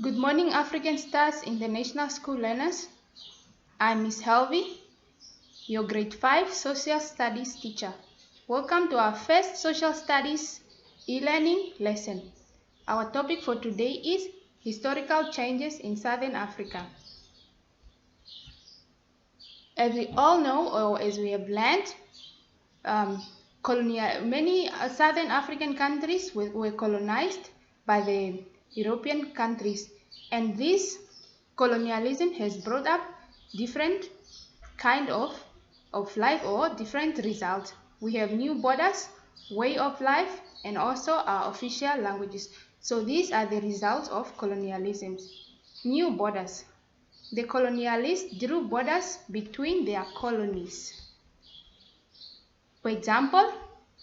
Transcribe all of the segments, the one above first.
Good morning, African Stars International School learners. I'm Miss Helvi, your grade 5 social studies teacher. Welcome to our first social studies e-learning lesson. Our topic for today is historical changes in Southern Africa. As we all know, or as we have learned, many Southern African countries were colonized by the European countries, and this colonialism has brought up different kind of life or different results. We have new borders, way of life, and also our official languages. So these are the results of colonialism. New borders. The colonialists drew borders between their colonies. For example,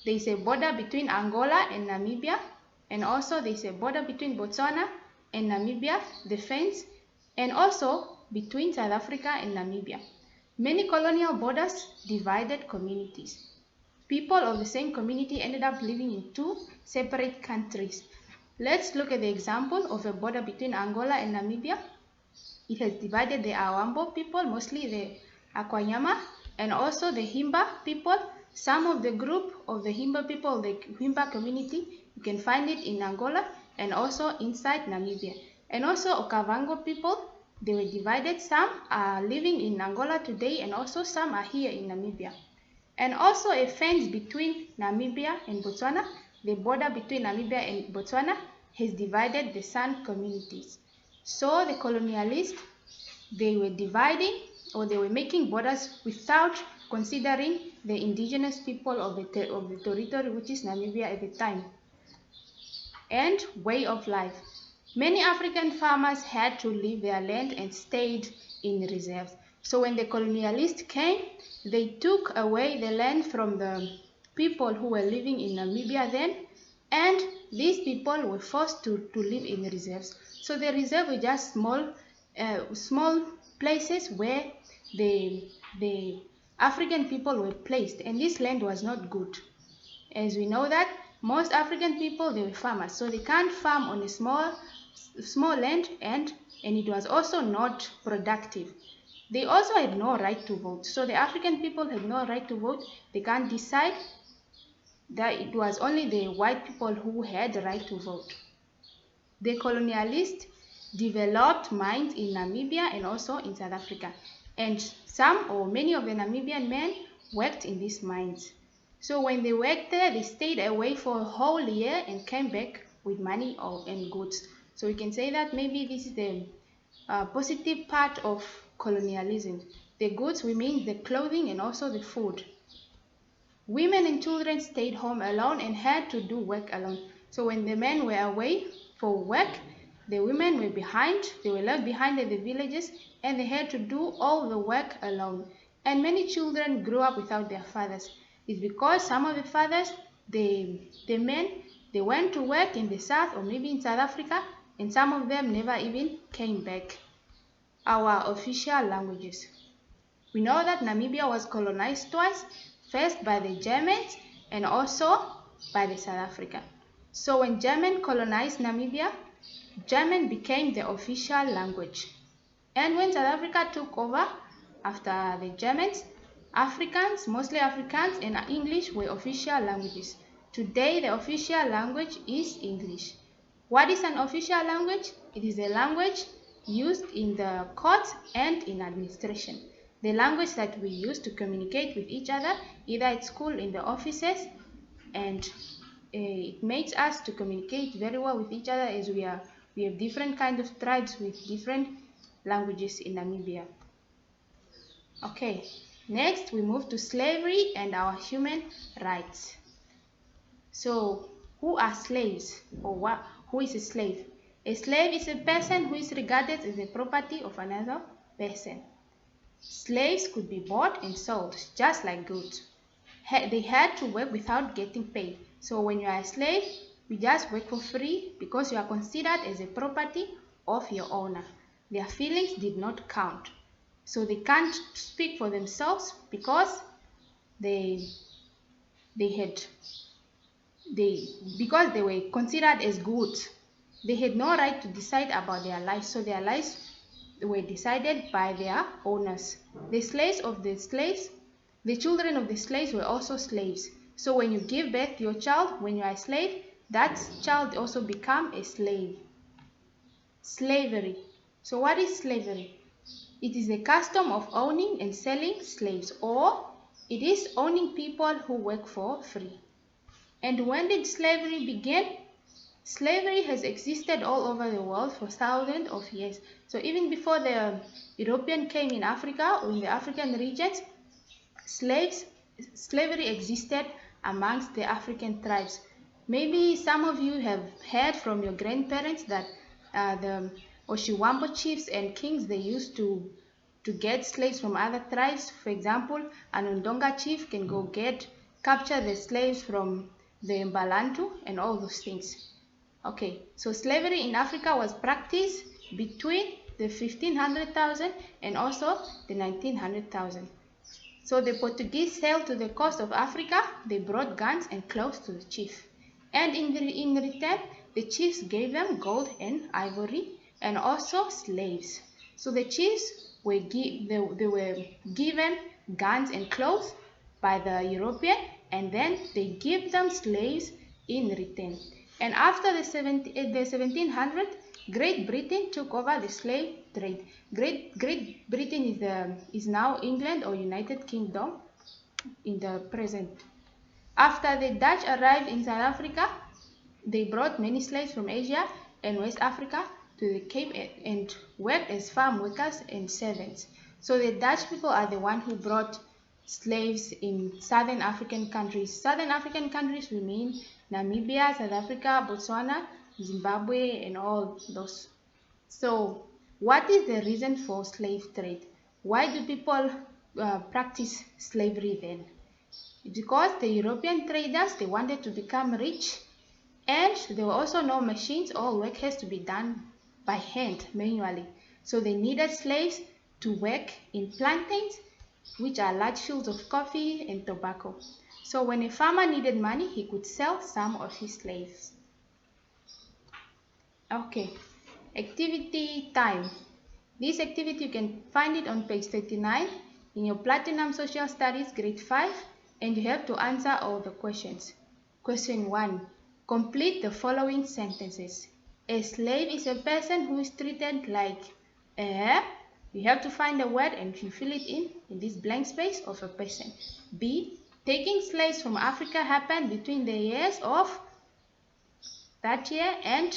there is a border between Angola and Namibia, and also there is a border between Botswana and Namibia, the fence, and also between South Africa and Namibia. Many colonial borders divided communities. People of the same community ended up living in two separate countries. Let's look at the example of a border between Angola and Namibia. It has divided the Awambo people, mostly the Akwanyama, and also the Himba people. Some of the group of the Himba people, the Himba community, you can find it in Angola and also inside Namibia. And also Okavango people, they were divided. Some are living in Angola today and also some are here in Namibia. And also a fence between Namibia and Botswana. The border between Namibia and Botswana has divided the San communities. So the colonialists, they were dividing or they were making borders without considering the indigenous people of the territory, which is Namibia at the time. And way of life. Many African farmers had to leave their land and stayed in reserves. So when the colonialists came, they took away the land from the people who were living in Namibia then, and these people were forced to live in reserves. So the reserves were just small places where the African people were placed, and this land was not good. As we know that most African people, they were farmers, so they can't farm on a small land, and it was also not productive. They also had no right to vote. So the African people had no right to vote. They can't decide. That it was only the white people who had the right to vote. The colonialists developed mines in Namibia and also in South Africa. And some or many of the Namibian men worked in these mines. So when they worked there, they stayed away for a whole year and came back with money and goods. So we can say that maybe this is the positive part of colonialism. The goods, we mean the clothing and also the food. Women and children stayed home alone and had to do work alone. So when the men were away for work, the women were behind, they were left behind in the villages, and they had to do all the work alone. And many children grew up without their fathers. It's because some of the fathers, the men, they went to work in the south or maybe in South Africa, and some of them never even came back. Our official languages. We know that Namibia was colonized twice, first by the Germans and also by the South Africans. So when Germans colonized Namibia, German became the official language. And when South Africa took over after the Germans, Africans, mostly Africans, and English were official languages. Today the official language is English. What is an official language? It is a language used in the courts and in administration. The language that we use to communicate with each other, either at school, in the offices, and it makes us to communicate very well with each other as we have different kinds of tribes with different languages in Namibia. Okay, next we move to slavery and our human rights. So, who are slaves, or what? Who is a slave? A slave is a person who is regarded as the property of another person. Slaves could be bought and sold, just like goods. They had to work without getting paid. So when you are a slave, you just work for free because you are considered as a property of your owner. Their feelings did not count. So they can't speak for themselves because because they were considered as goods. They had no right to decide about their lives, so their lives were decided by their owners. The children of the slaves were also slaves. So when you give birth to your child, when you are a slave, that child also become a slave. Slavery. So what is slavery? It is the custom of owning and selling slaves, or it is owning people who work for free. And when did slavery begin? Slavery has existed all over the world for thousands of years. So even before the European came in Africa or in the African regions, slavery existed amongst the African tribes. Maybe some of you have heard from your grandparents that the Oshiwambo chiefs and kings, they used to get slaves from other tribes. For example, an Ondonga chief can go capture the slaves from the Mbalantu and all those things. Okay, so slavery in Africa was practiced between the 1500,000 and also the 1900,000. So the Portuguese sailed to the coast of Africa. They brought guns and clothes to the chief. And in return, the chiefs gave them gold and ivory and also slaves. So the chiefs were given guns and clothes by the European, and then they give them slaves in return. And after the 1700s, Great Britain took over the slave trade. Great Britain is now England or United Kingdom in the present. After the Dutch arrived in South Africa, they brought many slaves from Asia and West Africa to the Cape and worked as farm workers and servants. So the Dutch people are the ones who brought slaves in southern African countries. Southern African countries, we mean Namibia, South Africa, Botswana, Zimbabwe, and all those. So what is the reason for slave trade? Why do people practice slavery then? Because the European traders, they wanted to become rich, and there were also no machines. All work has to be done by hand, manually. So they needed slaves to work in plantains, which are large fields of coffee and tobacco. So when a farmer needed money, he could sell some of his slaves. Okay, activity time. This activity, you can find it on page 39 in your Platinum Social Studies grade 5, and you have to answer all the questions. Question 1. Complete the following sentences. A slave is a person who is treated like a... You have to find a word and you fill it in this blank space of a person. B. Taking slaves from Africa happened between the years of that year and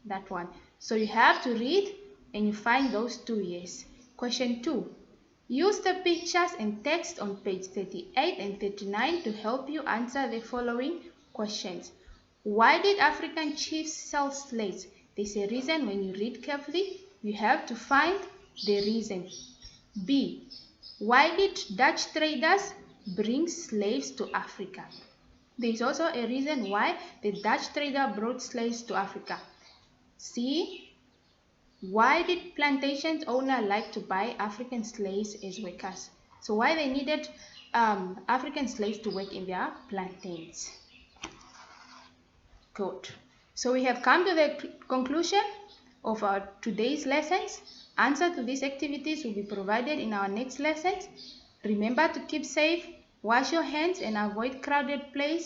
that one. So you have to read and you find those 2 years. Question 2. Use the pictures and text on page 38 and 39 to help you answer the following questions. Why did African chiefs sell slaves? There's a reason. When you read carefully, you have to find the reason. B. Why did Dutch traders bring slaves to Africa? There is also a reason why the Dutch trader brought slaves to Africa. C. Why did plantation owners like to buy African slaves as workers? So why they needed African slaves to work in their plantains. Good. So we have come to the conclusion of our today's lessons. Answer to these activities will be provided in our next lessons. Remember to keep safe, wash your hands and avoid crowded places.